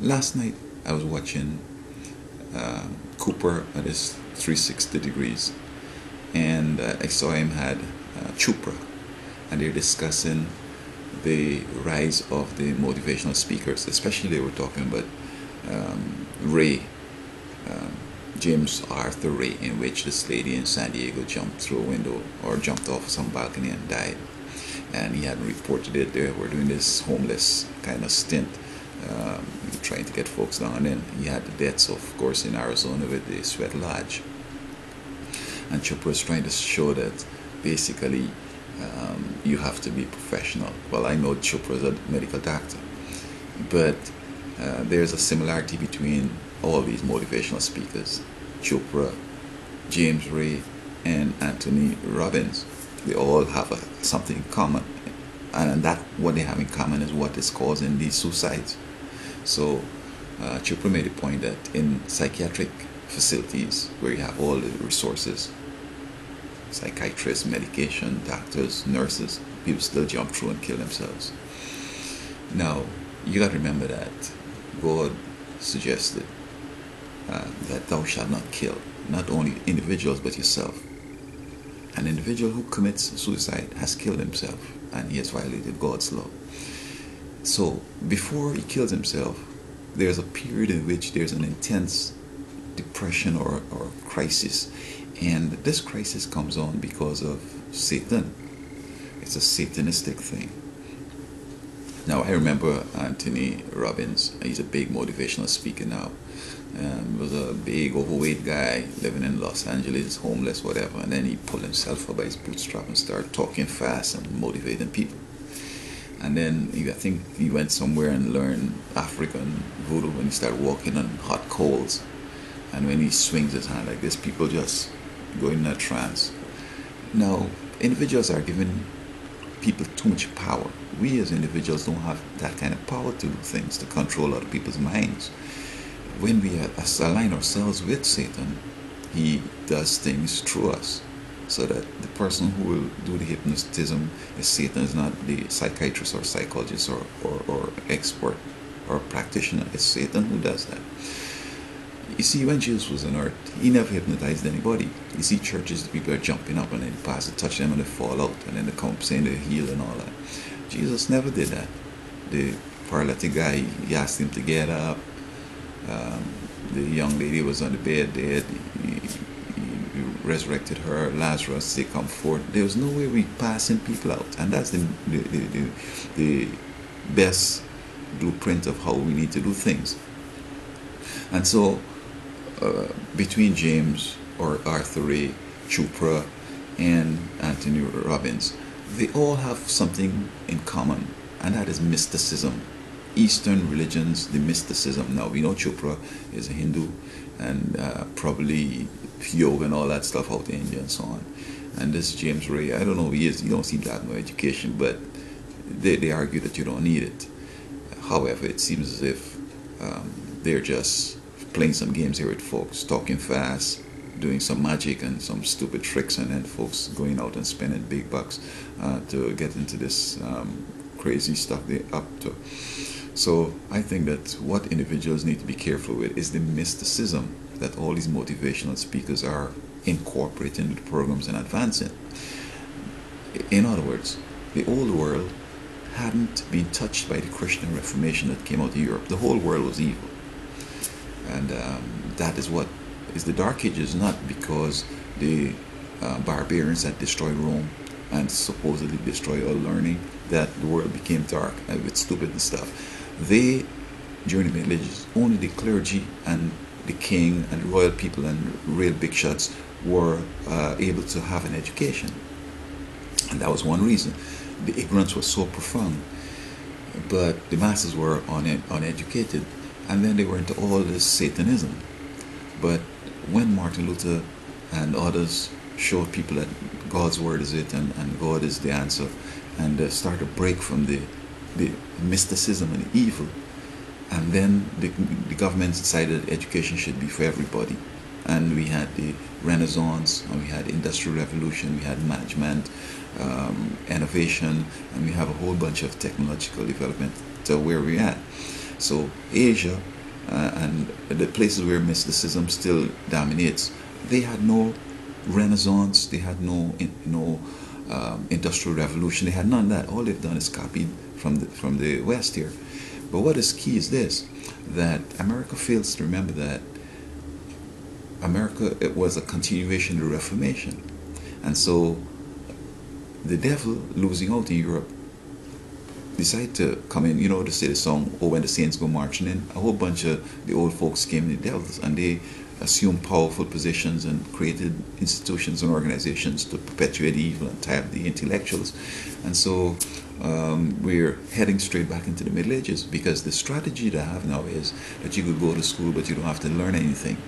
Last night I was watching Cooper at his 360 degrees, and I saw him had Chopra, and they're discussing the rise of the motivational speakers. Especially, they were talking about Ray, um, James Arthur Ray, in which this lady in San Diego jumped through a window or jumped off some balcony and died. And he hadn't reported it. They were doing this homeless kind of stint, trying to get folks down. And then he had the deaths, of course, in Arizona with the Sweat Lodge. And Chopra was trying to show that basically you have to be professional. Well, I know Chopra is a medical doctor, but there's a similarity between all these motivational speakers: Chopra, James Ray, and Anthony Robbins. They all have something in common, and that what they have in common is what is causing these suicides. So Chopra made a point that in psychiatric facilities where you have all the resources, psychiatrists, medication, doctors, nurses, people still jump through and kill themselves. Now, you got to remember that God suggested that thou shalt not kill, not only individuals but yourself. An individual who commits suicide has killed himself, and he has violated God's law. So before he kills himself, there's a period in which there's an intense depression or crisis. And this crisis comes on because of Satan. It's a satanistic thing. Now, I remember Anthony Robbins. He's a big motivational speaker now. He was a big overweight guy living in Los Angeles, homeless, whatever. And then he pulled himself up by his bootstrap and started talking fast and motivating people. And then I think he went somewhere and learned African voodoo when he started walking on hot coals. And when he swings his hand like this, people just go in a trance. Now, individuals are giving people too much power. We as individuals don't have that kind of power to do things, to control other people's minds. When we align ourselves with Satan, he does things through us. So that the person who will do the hypnotism is Satan, is not the psychiatrist or psychologist or expert or practitioner. It's Satan who does that. You see, when Jesus was on earth, he never hypnotized anybody. You see churches, the people are jumping up and then the pastor touch them and they fall out and then they come up saying they're healed and all that. Jesus never did that. The paralytic guy, he asked him to get up. The young lady was on the bed dead. He resurrected her. Lazarus, they come forth. There was no way we passing people out. And that's the best blueprint of how we need to do things. And so, between James or Arthur Ray, Chopra, and Anthony Robbins, they all have something in common, and that is mysticism. Eastern religions, the mysticism. Now, we know Chopra is a Hindu, and probably yoga and all that stuff out in India and so on. And this James Ray, I don't know who he is. He don't seem to have no education, but they argue that you don't need it. However, it seems as if they're just playing some games here with folks, talking fast, doing some magic and some stupid tricks, and then folks going out and spending big bucks to get into this crazy stuff they're up to. So I think that what individuals need to be careful with is the mysticism that all these motivational speakers are incorporating into the programs and advancing. In other words, the old world hadn't been touched by the Christian Reformation that came out of Europe. The whole world was evil. And that is what is the Dark Ages, not because the barbarians had destroyed Rome and supposedly destroyed all learning, that the world became dark with stupid and stuff. They, during the Middle Ages, only the clergy and the king and the royal people and real big shots were able to have an education. And that was one reason. The ignorance was so profound. But the masses were uneducated. And then they were into all this Satanism. But when Martin Luther and others showed people that God's word is it and God is the answer, and started to break from the mysticism and the evil, and then the government decided education should be for everybody. And we had the Renaissance, and we had Industrial Revolution, we had management, innovation, and we have a whole bunch of technological development to where we're at. So Asia and the places where mysticism still dominates, they had no Renaissance, they had no industrial revolution, they had none of that. All they've done is copied from the West here. But what is key is this, that America fails to remember that America, it was a continuation of the Reformation. And so the devil, losing out in Europe, decided to come in, to say the song, "Oh, when the saints go marching in." A whole bunch of the old folks came, the devils, and they assumed powerful positions and created institutions and organizations to perpetuate evil and tie up the intellectuals. And so we're heading straight back into the Middle Ages, because the strategy they have now is that you could go to school but you don't have to learn anything,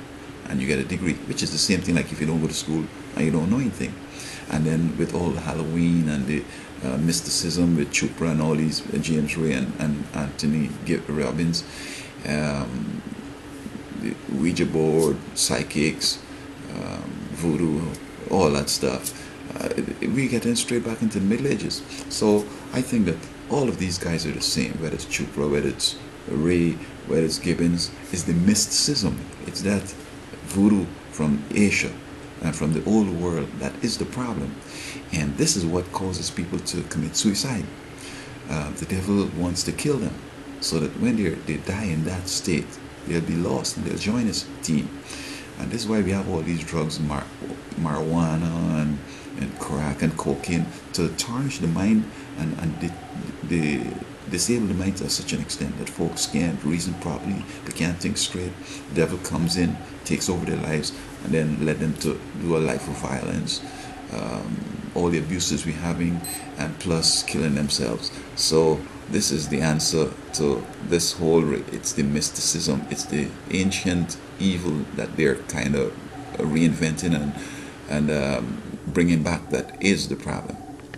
and you get a degree, which is the same thing like if you don't go to school and you don't know anything. And then with all the Halloween and the mysticism with Chopra and all these, James Ray and Anthony Robbins, the Ouija board, psychics, voodoo, all that stuff, we get in straight back into the Middle Ages. So I think that all of these guys are the same, whether it's Chopra, whether it's Ray, whether it's Gibbons, it's the mysticism. It's that voodoo from Asia and from the old world that is the problem. And this is what causes people to commit suicide. The devil wants to kill them, so that when they die in that state, they'll be lost and they'll join his team. And this is why we have all these drugs, marijuana and crack and cocaine, to tarnish the mind and disable the mind to such an extent that folks can't reason properly, they can't think straight. The devil comes in, takes over their lives, and then led them to do a life of violence, all the abuses we're having, and plus killing themselves. So this is the answer to this whole, it's the mysticism, it's the ancient evil that they're kind of reinventing and bringing back, that is the problem.